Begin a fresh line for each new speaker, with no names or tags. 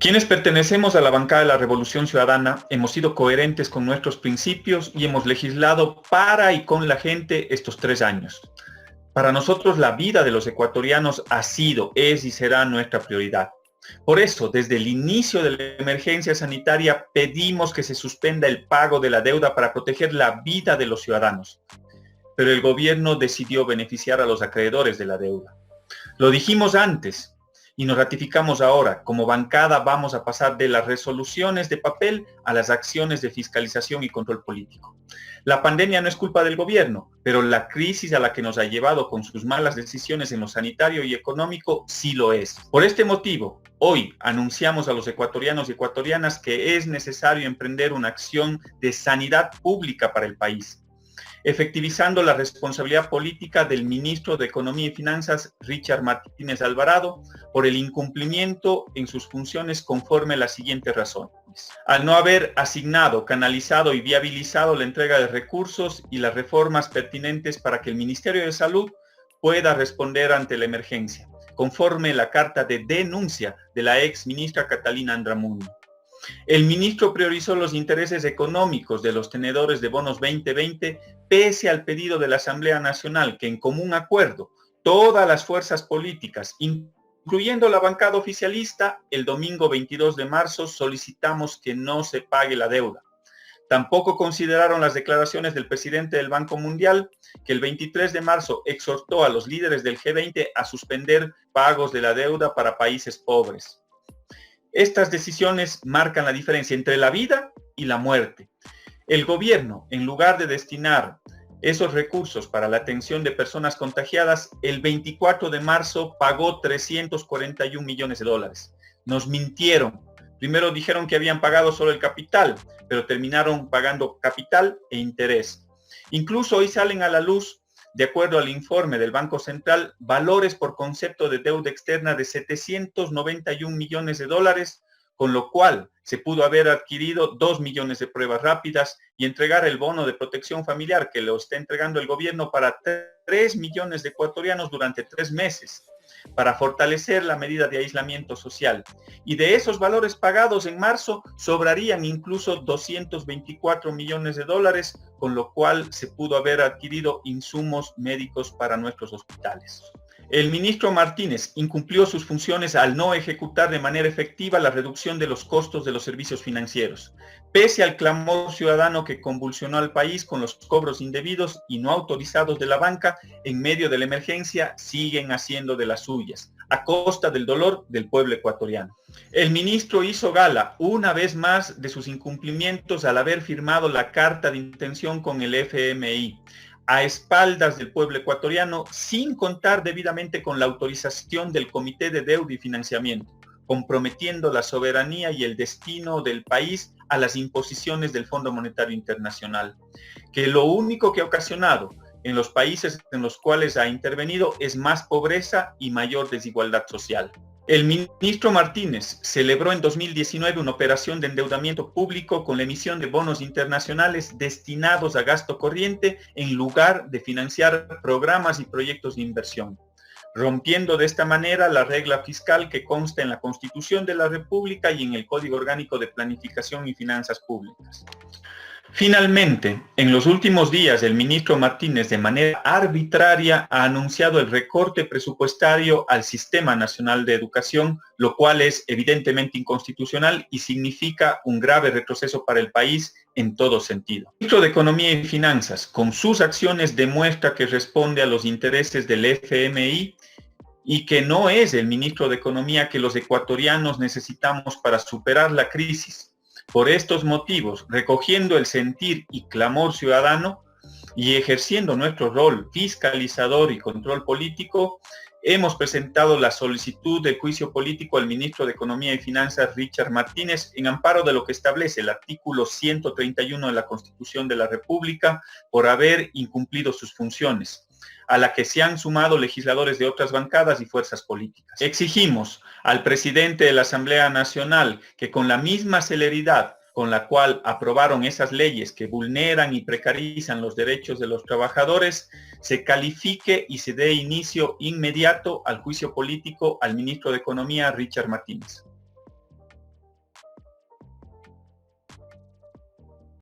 Quienes pertenecemos a la bancada de la Revolución Ciudadana hemos sido coherentes con nuestros principios y hemos legislado para y con la gente estos 3 años. Para nosotros la vida de los ecuatorianos ha sido, es y será nuestra prioridad. Por eso, desde el inicio de la emergencia sanitaria, pedimos que se suspenda el pago de la deuda para proteger la vida de los ciudadanos. Pero el gobierno decidió beneficiar a los acreedores de la deuda. Lo dijimos antes y nos ratificamos ahora. Como bancada vamos a pasar de las resoluciones de papel a las acciones de fiscalización y control político. La pandemia no es culpa del gobierno, pero la crisis a la que nos ha llevado con sus malas decisiones en lo sanitario y económico sí lo es. Por este motivo, hoy anunciamos a los ecuatorianos y ecuatorianas que es necesario emprender una acción de sanidad pública para el país, efectivizando la responsabilidad política del ministro de Economía y Finanzas, Richard Martínez Alvarado, por el incumplimiento en sus funciones conforme a las siguientes razones. Al no haber asignado, canalizado y viabilizado la entrega de recursos y las reformas pertinentes para que el Ministerio de Salud pueda responder ante la emergencia, conforme a la carta de denuncia de la ex ministra Catalina Andramuño. El ministro priorizó los intereses económicos de los tenedores de bonos 2020 pese al pedido de la Asamblea Nacional que en común acuerdo todas las fuerzas políticas, incluyendo la bancada oficialista, el domingo 22 de marzo solicitamos que no se pague la deuda. Tampoco consideraron las declaraciones del presidente del Banco Mundial, que el 23 de marzo exhortó a los líderes del G20 a suspender pagos de la deuda para países pobres. Estas decisiones marcan la diferencia entre la vida y la muerte. El gobierno, en lugar de destinar esos recursos para la atención de personas contagiadas, el 24 de marzo pagó 341 millones de dólares. Nos mintieron. Primero dijeron que habían pagado solo el capital, pero terminaron pagando capital e interés. Incluso hoy salen a la luz, de acuerdo al informe del Banco Central, valores por concepto de deuda externa de 791 millones de dólares, con lo cual se pudo haber adquirido 2 millones de pruebas rápidas y entregar el bono de protección familiar que lo está entregando el gobierno para 3 millones de ecuatorianos durante 3 meses, para fortalecer la medida de aislamiento social. Y de esos valores pagados en marzo, sobrarían incluso 224 millones de dólares, con lo cual se pudo haber adquirido insumos médicos para nuestros hospitales. El ministro Martínez incumplió sus funciones al no ejecutar de manera efectiva la reducción de los costos de los servicios financieros, pese al clamor ciudadano que convulsionó al país con los cobros indebidos y no autorizados de la banca. En medio de la emergencia siguen haciendo de las suyas, a costa del dolor del pueblo ecuatoriano. El ministro hizo gala una vez más de sus incumplimientos al haber firmado la carta de intención con el FMI, a espaldas del pueblo ecuatoriano, sin contar debidamente con la autorización del Comité de Deuda y Financiamiento, comprometiendo la soberanía y el destino del país a las imposiciones del Fondo Monetario Internacional, que lo único que ha ocasionado en los países en los cuales ha intervenido es más pobreza y mayor desigualdad social. El ministro Martínez celebró en 2019 una operación de endeudamiento público con la emisión de bonos internacionales destinados a gasto corriente en lugar de financiar programas y proyectos de inversión, rompiendo de esta manera la regla fiscal que consta en la Constitución de la República y en el Código Orgánico de Planificación y Finanzas Públicas. Finalmente, en los últimos días, el ministro Martínez, de manera arbitraria, ha anunciado el recorte presupuestario al Sistema Nacional de Educación, lo cual es evidentemente inconstitucional y significa un grave retroceso para el país en todo sentido. El ministro de Economía y Finanzas, con sus acciones, demuestra que responde a los intereses del FMI y que no es el ministro de Economía que los ecuatorianos necesitamos para superar la crisis. Por estos motivos, recogiendo el sentir y clamor ciudadano y ejerciendo nuestro rol fiscalizador y control político, hemos presentado la solicitud de juicio político al ministro de Economía y Finanzas, Richard Martínez, en amparo de lo que establece el artículo 131 de la Constitución de la República por haber incumplido sus funciones, a la que se han sumado legisladores de otras bancadas y fuerzas políticas. Exigimos al presidente de la Asamblea Nacional que con la misma celeridad con la cual aprobaron esas leyes que vulneran y precarizan los derechos de los trabajadores, se califique y se dé inicio inmediato al juicio político al ministro de Economía, Richard Martínez.